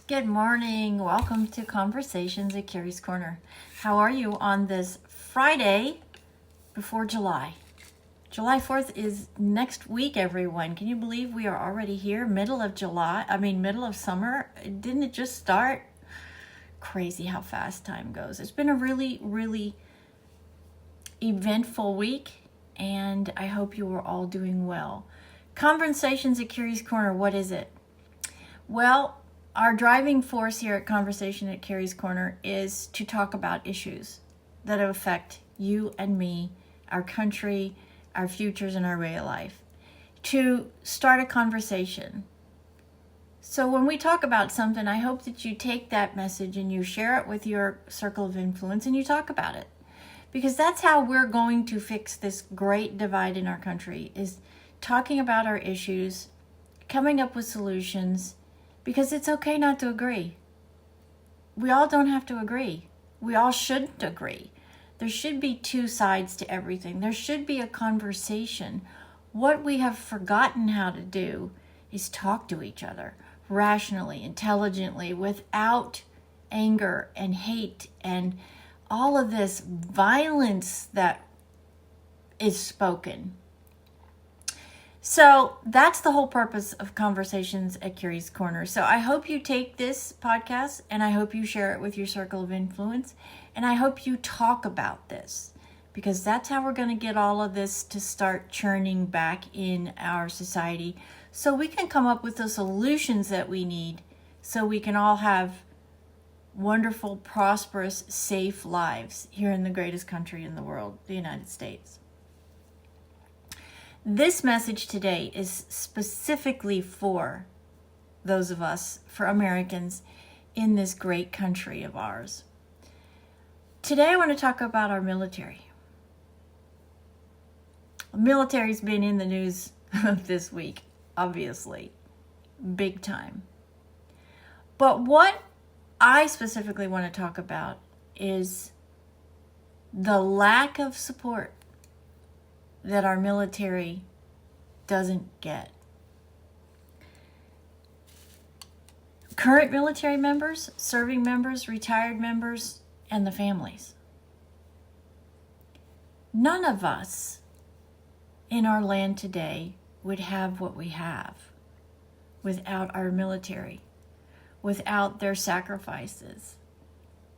Good morning. Welcome to Conversations at Kerrie's Korner. How are you on this Friday before July? July 4th is next week, everyone. Can you believe we are already here? Middle of summer. Didn't it just start? Crazy how fast time goes. It's been a really eventful week, and I hope you are all doing well. Conversations at Kerrie's Korner, what is it? Well, our driving force here at Conversation at Kerrie's Korner is to talk about issues that affect you and me, our country, our futures, and our way of life. To start a conversation. So when we talk about something, I hope that you take that message and you share it with your circle of influence and you talk about it. Because that's how we're going to fix this great divide in our country, is talking about our issues, coming up with solutions, because it's okay not to agree. We all don't have to agree. We all shouldn't agree. There should be two sides to everything. There should be a conversation. What we have forgotten how to do is talk to each other rationally, intelligently, without anger and hate and all of this violence that is spoken. So that's the whole purpose of Conversations at Kerrie's Korner. So I hope you take this podcast and I hope you share it with your circle of influence. And I hope you talk about this, because that's how we're going to get all of this to start churning back in our society, so we can come up with the solutions that we need so we can all have wonderful, prosperous, safe lives here in the greatest country in the world, the United States. This message today is specifically for those of us, for Americans in this great country of ours. Today I want to talk about our military. The military's been in the news this week, obviously, big time. But what I specifically want to talk about is the lack of support that our military doesn't get. Current military members, serving members, retired members, and the families. None of us in our land today would have what we have without our military, without their sacrifices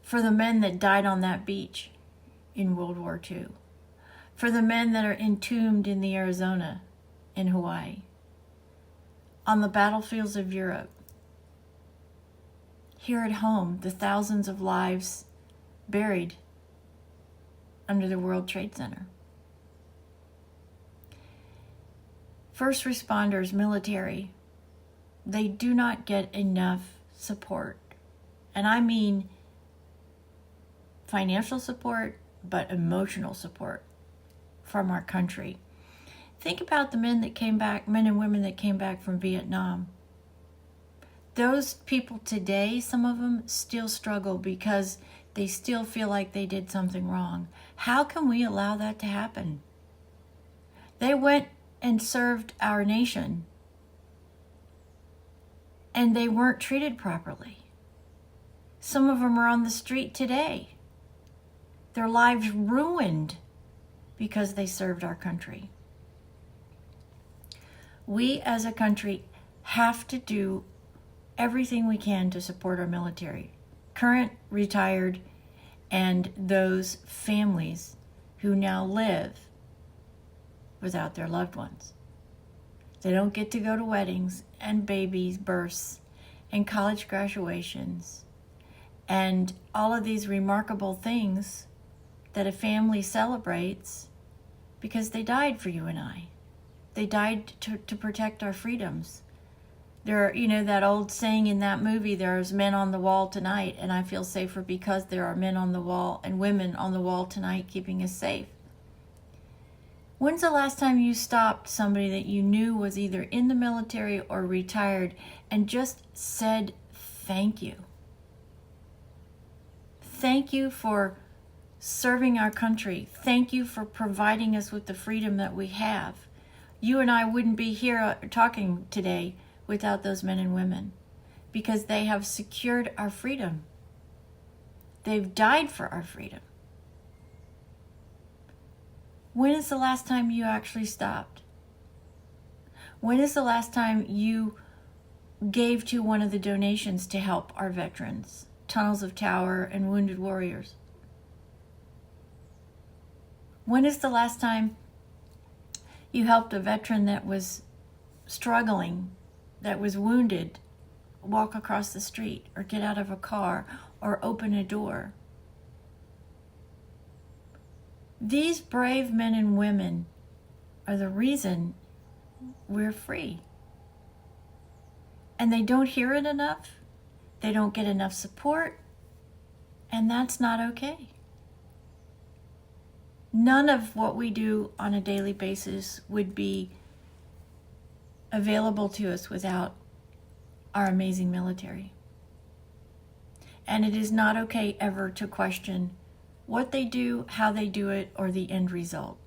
for the men that died on that beach in World War II. For the men that are entombed in the Arizona, in Hawaii, on the battlefields of Europe, here at home, the thousands of lives buried under the World Trade Center. First responders, military, they do not get enough support. And I mean financial support, but emotional support from our country. Think about the men and women that came back from Vietnam. Those people today, some of them still struggle because they still feel like they did something wrong. How can we allow that to happen? They went and served our nation, and they weren't treated properly. Some of them are on the street today. Their lives ruined because they served our country. We as a country have to do everything we can to support our military, current, retired, and those families who now live without their loved ones. They don't get to go to weddings and babies' births and college graduations and all of these remarkable things that a family celebrates, because they died for you and I. They died to protect our freedoms. There, that old saying in that movie, there's men on the wall tonight, and I feel safer because there are men on the wall and women on the wall tonight keeping us safe. When's the last time you stopped somebody that you knew was either in the military or retired and just said thank you? Thank you for serving our country. Thank you for providing us with the freedom that we have. You and I wouldn't be here talking today without those men and women. because they have secured our freedom. They've died for our freedom. When is the last time you actually stopped? When is the last time you gave to one of the donations to help our veterans, Tunnels of Tower and Wounded Warriors? When is the last time you helped a veteran that was struggling, that was wounded, walk across the street or get out of a car or open a door? These brave men and women are the reason we're free. And they don't hear it enough. They don't get enough support. And that's not okay. None of what we do on a daily basis would be available to us without our amazing military. And it is not okay ever to question what they do, how they do it, or the end result.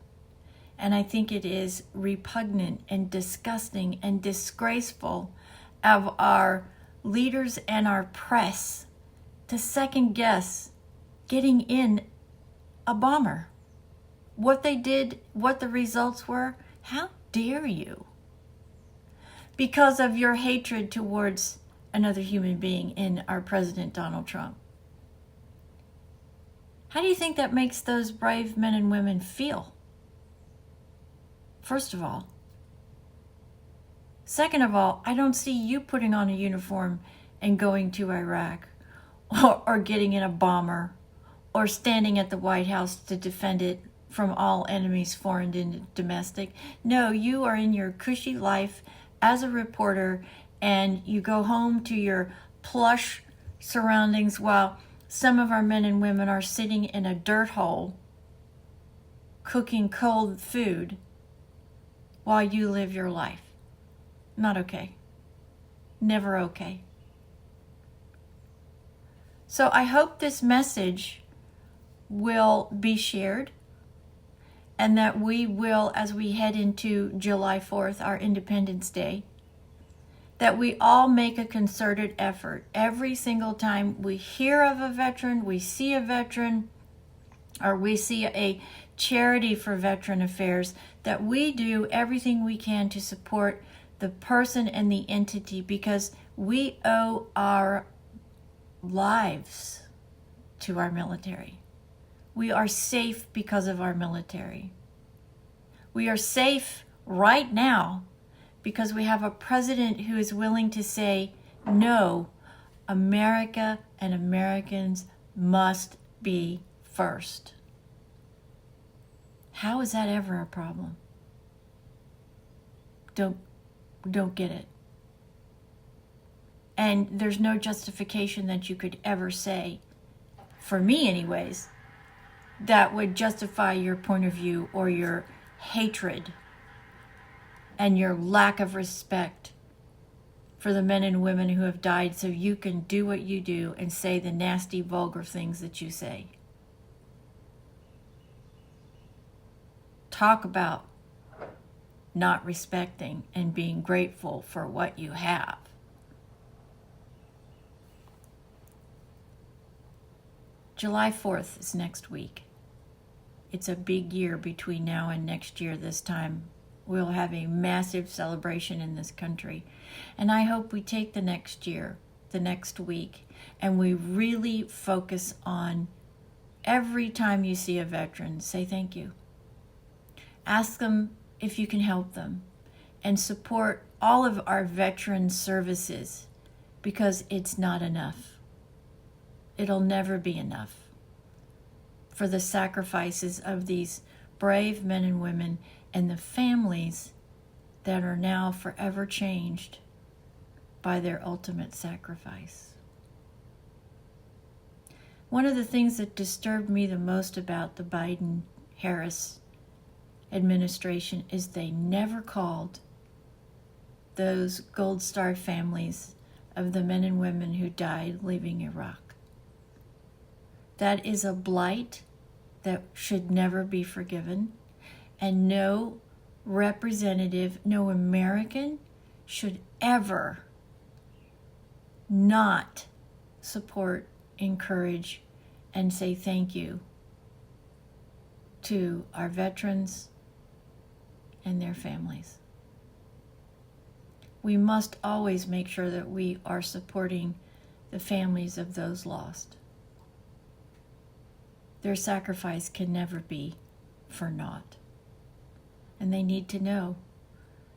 And I think it is repugnant and disgusting and disgraceful of our leaders and our press to second guess getting in a bomber. What they did, what the results were, how dare you? Because of your hatred towards another human being in our President Donald Trump. How do you think that makes those brave men and women feel? First of all. Second of all, I don't see you putting on a uniform and going to Iraq or getting in a bomber or standing at the White House to defend it from all enemies, foreign and domestic. No, you are in your cushy life as a reporter, and you go home to your plush surroundings while some of our men and women are sitting in a dirt hole cooking cold food while you live your life. Not okay. Never okay. So I hope this message will be shared, and that we will, as we head into July 4th, our Independence Day, that we all make a concerted effort every single time we hear of a veteran, we see a veteran, or we see a charity for veteran affairs, that we do everything we can to support the person and the entity, because we owe our lives to our military. We are safe because of our military. We are safe right now because we have a president who is willing to say, no, America and Americans must be first. How is that ever a problem? Don't get it. And there's no justification that you could ever say, for me anyways, that would justify your point of view or your hatred and your lack of respect for the men and women who have died so you can do what you do and say the nasty, vulgar things that you say. Talk about not respecting and being grateful for what you have. July 4th is next week. It's a big year between now and next year this time. We'll have a massive celebration in this country. And I hope we take the next year, the next week, and we really focus on every time you see a veteran, say thank you. Ask them if you can help them, and support all of our veteran services, because it's not enough. It'll never be enough for the sacrifices of these brave men and women and the families that are now forever changed by their ultimate sacrifice. One of the things that disturbed me the most about the Biden-Harris administration is they never called those Gold Star families of the men and women who died leaving Iraq. That is a blight that should never be forgiven, and no representative, no American should ever not support, encourage, and say thank you to our veterans and their families. We must always make sure that we are supporting the families of those lost. Their sacrifice can never be for naught. And they need to know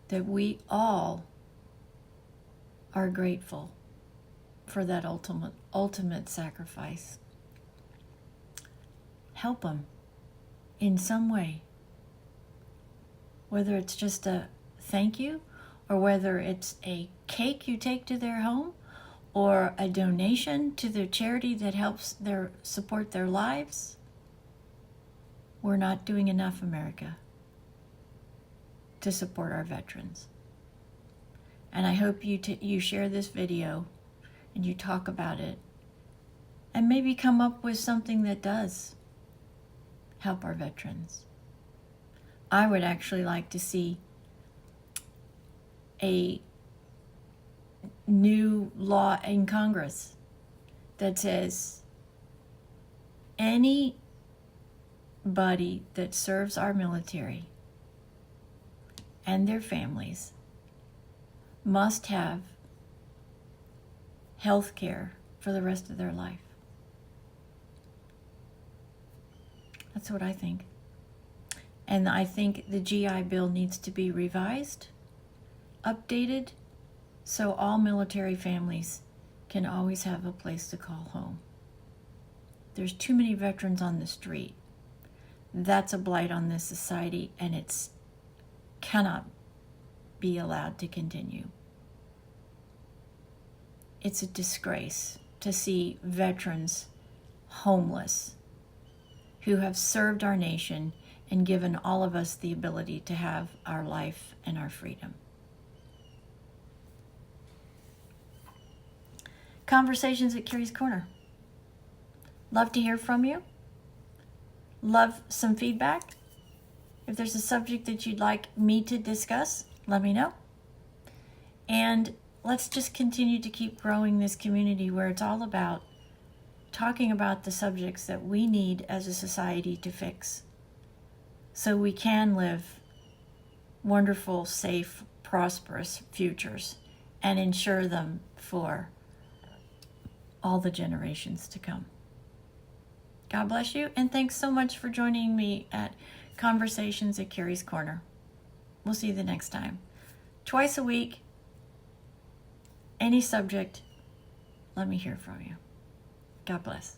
that we all are grateful for that ultimate sacrifice. Help them in some way, whether it's just a thank you, or whether it's a cake you take to their home, or a donation to their charity that helps support their lives. We're not doing enough, America, to support our veterans. And I hope you share this video and you talk about it, and maybe come up with something that does help our veterans. I would actually like to see a new law in Congress that says anybody that serves our military and their families must have health care for the rest of their life. That's what I think. And I think the GI Bill needs to be revised, updated, so all military families can always have a place to call home. There's too many veterans on the street. That's a blight on this society, and it cannot be allowed to continue. It's a disgrace to see veterans homeless who have served our nation and given all of us the ability to have our life and our freedom. Conversations at Kerrie's Korner. Love to hear from you. Love some feedback. If there's a subject that you'd like me to discuss, let me know. And let's just continue to keep growing this community where it's all about talking about the subjects that we need as a society to fix, so we can live wonderful, safe, prosperous futures and ensure them for all the generations to come. God bless you, and thanks so much for joining me at Conversations at Kerrie's Korner. We'll see you the next time. Twice a week, any subject, let me hear from you. God bless.